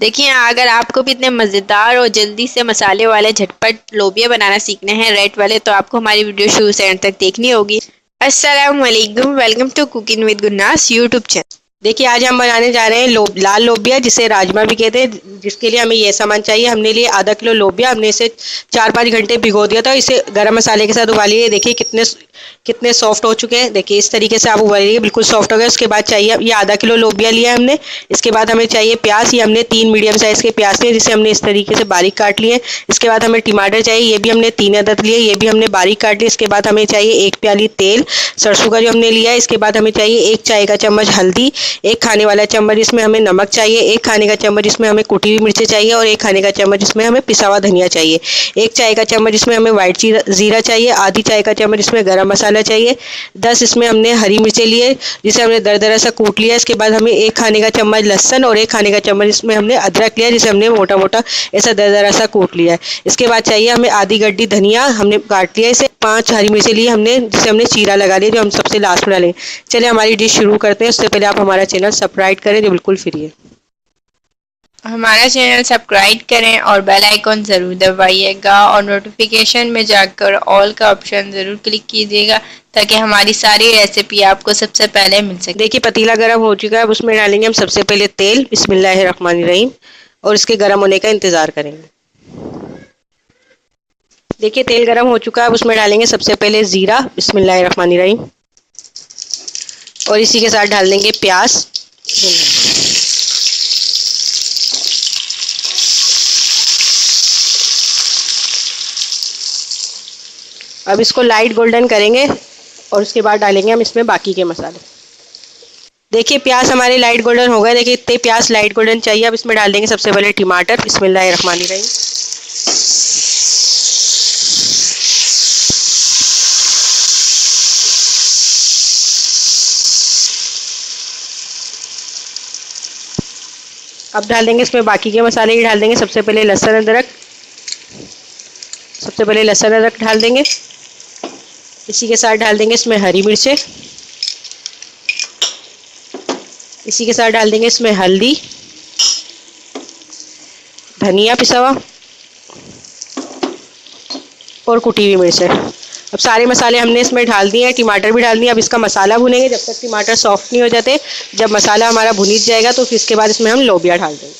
देखिए, अगर आपको भी इतने मज़ेदार और जल्दी से मसाले वाले झटपट लोबिया बनाना सीखने हैं रेड वाले, तो आपको हमारी वीडियो शुरू से एंड तक देखनी होगी। अस्सलाम वालेकुम, वेलकम टू कुकिंग विद गुन्नास यूट्यूब चैनल। देखिए, आज हम बनाने जा रहे हैं लाल लोबिया, जिसे राजमा भी कहते हैं। जिसके लिए हमें ये सामान चाहिए। हमने लिए आधा किलो लोबिया। हमने इसे 4-5 घंटे भिगो दिया था। इसे गरम मसाले के साथ उबालिए। देखिए कितने कितने सॉफ्ट हो चुके हैं। देखिए इस तरीके से आप उबालिए, बिल्कुल सॉफ्ट हो गए। उसके बाद चाहिए, ये आधा किलो लोबिया लिया है हमने। इसके बाद हमें चाहिए प्याज। ये हमने 3 मीडियम साइज़ के प्याज लिए, जिसे हमने इस तरीके से बारीक काट लिए। इसके बाद हमें टमाटर चाहिए। ये भी हमने 3 अदद लिए, ये भी हमने बारीक काट लिए। इसके बाद हमें चाहिए 1 प्याली तेल सरसों का, जो हमने लिया है। इसके बाद हमें चाहिए 1 चाय का चम्मच हल्दी, 1 खाने वाला चम्मच इसमें हमें नमक चाहिए, 1 खाने का चम्मच इसमें हमें कुटी हुई मिर्चें चाहिए, और 1 खाने का चम्मच इसमें हमें पिसा हुआ धनिया चाहिए। 1 चाय का चम्मच इसमें हमें वाइट जीरा चाहिए। आधी चाय का चम्मच इसमें गरम मसाला चाहिए। 10 इसमें हमने हरी मिर्चें लिए, जिसे हमने दरदरा सा कूट लिया। इसके बाद हमें 1 खाने का चम्मच लहसुन और 1 खाने का चम्मच इसमें हमने अदरक लिया, जिसे हमने मोटा मोटा ऐसा दरदरा सा कूट लिया है। इसके बाद चाहिए हमें आधी गड्डी धनिया, हमने काट लिया इसे। 5 हरी मिर्चें ली हमने, जिसे हमने चीरा लगा लिया, जो हम सबसे लास्ट में डालेंगे। चलिए हमारी डिश शुरू करते हैं। उससे पहले आप हमारा चैनल सब्सक्राइब करें, जो बिल्कुल फ्री है। हमारा चैनल सब्सक्राइब करें और बेल आइकॉन ज़रूर दबाइएगा, और नोटिफिकेशन में जाकर ऑल का ऑप्शन ज़रूर क्लिक कीजिएगा, ताकि हमारी सारी रेसिपी आपको सबसे पहले मिल सके। देखिए पतीला गर्म हो चुका है। अब उसमें डालेंगे हम सबसे पहले तेल, बिस्मिल्लाहिर्रहमानिर्रहीम, और इसके गर्म होने का इंतज़ार करेंगे। देखिए तेल गर्म हो चुका है। अब उसमें डालेंगे सबसे पहले ज़ीरा, बिस्मिल्लाहिर्रहमानिर्रहीम, और इसी के साथ डाल देंगे प्याज। अब इसको लाइट गोल्डन करेंगे, और उसके बाद डालेंगे हम इसमें बाकी के मसाले। देखिए प्याज हमारे लाइट गोल्डन हो गए। देखिए इतने प्याज लाइट गोल्डन चाहिए। अब इसमें डाल देंगे सबसे पहले टमाटर, बिस्मिल्लाहिर्रहमानिर्रहीम। अब डाल देंगे इसमें बाकी के मसाले ही डाल देंगे। सबसे पहले लहसुन अदरक, डाल देंगे। इसी के साथ डाल देंगे इसमें हरी मिर्चें। इसी के साथ डाल देंगे इसमें हल्दी, धनिया पिसा हुआ, और कुटी हुई मिर्चें। अब सारे मसाले हमने इसमें डाल दिए हैं, टमाटर भी डाल दिए। अब इसका मसाला भुनेंगे जब तक टमाटर सॉफ्ट नहीं हो जाते। जब मसाला हमारा भुन जाएगा तो फिर इसके बाद इसमें हम लोबिया डाल देंगे।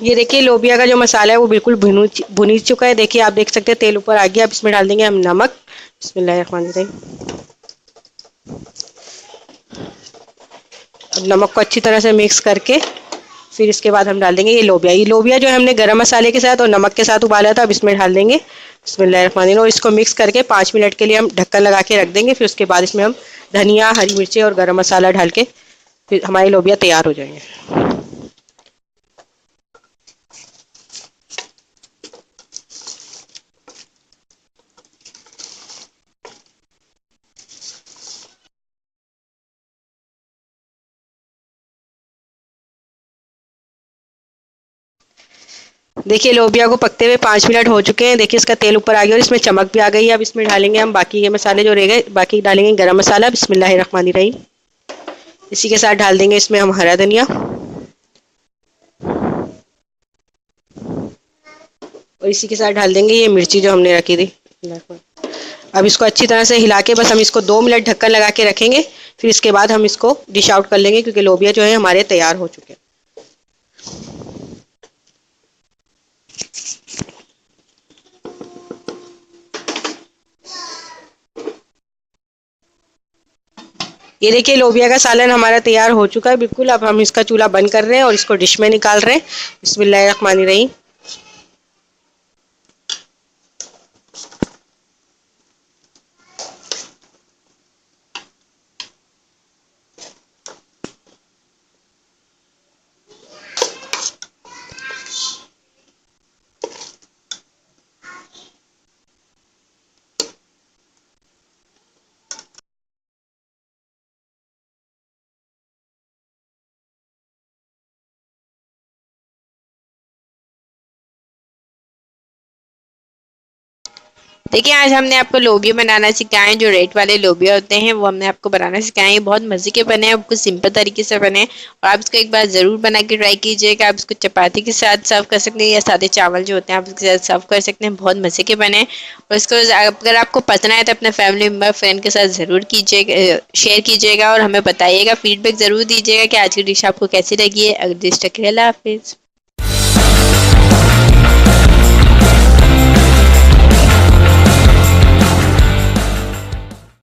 ये देखिए लोबिया का जो मसाला है वो बिल्कुल भुन चुका है। देखिए आप देख सकते हैं तेल ऊपर आ गया। अब इसमें डाल देंगे हम नमक, बिस्मिल्लाहिर्रहमानिर्रहीम। अब नमक को अच्छी तरह से मिक्स करके फिर इसके बाद हम डाल देंगे ये लोबिया। ये लोबिया जो है हमने गरम मसाले के साथ और नमक के साथ उबाला था। अब इसमें डाल देंगे बिस्मिल्लाहिर्रहमानिर्रहीम, और इसको मिक्स करके 5 मिनट के लिए हम ढक्कन लगा के रख देंगे। फिर उसके बाद इसमें हम धनिया, हरी मिर्चें और गरम मसाला डाल के फिर हमारे लोबिया तैयार हो जाएंगे। देखिए लोबिया को पकते हुए 5 मिनट हो चुके हैं। देखिए इसका तेल ऊपर आ गया और इसमें चमक भी आ गई है। अब इसमें डालेंगे हम बाकी के मसाले जो रह गए। बाकी डालेंगे गरम मसाला, बिस्मिल्लाहिर्रहमानिर्रहीम। इसी के साथ डाल देंगे इसमें हम हरा धनिया, और इसी के साथ डाल देंगे ये मिर्ची जो हमने रखी थी। अब इसको अच्छी तरह से हिला के बस हम इसको 2 मिनट ढक्कन लगा के रखेंगे। फिर इसके बाद हम इसको डिश आउट कर लेंगे, क्योंकि लोबिया जो है हमारे तैयार हो चुके हैं। ये देखिए लोबिया का सालन हमारा तैयार हो चुका है बिल्कुल। अब हम इसका चूल्हा बंद कर रहे हैं और इसको डिश में निकाल रहे हैं। बिस्मिल्लाहिर्रहमानिर्रहीम। देखिए आज हमने आपको लोबिया बनाना सिखाए हैं। जो रेड वाले लोबिया होते हैं वो हमने आपको बनाना सिखाए हैं। बहुत मज़े के बने हैं, कुछ सिंपल तरीके से बने हैं और आप इसको एक बार ज़रूर बना के ट्राई कीजिएगा। आप इसको चपाती के साथ सर्व कर सकते हैं या सादे चावल जो होते हैं आप इसके साथ सर्व कर सकते हैं। बहुत मज़े के बने हैं और इसको अगर आपको पसंद आए तो अपने फैमिली मेम्बर फ्रेंड के साथ ज़रूर कीजिएगा, शेयर कीजिएगा और हमें बताइएगा, फीडबैक ज़रूर दीजिएगा कि आज की डिश आपको कैसी लगी है। अगली डिश तक के लिए अल्लाह हाफिज़।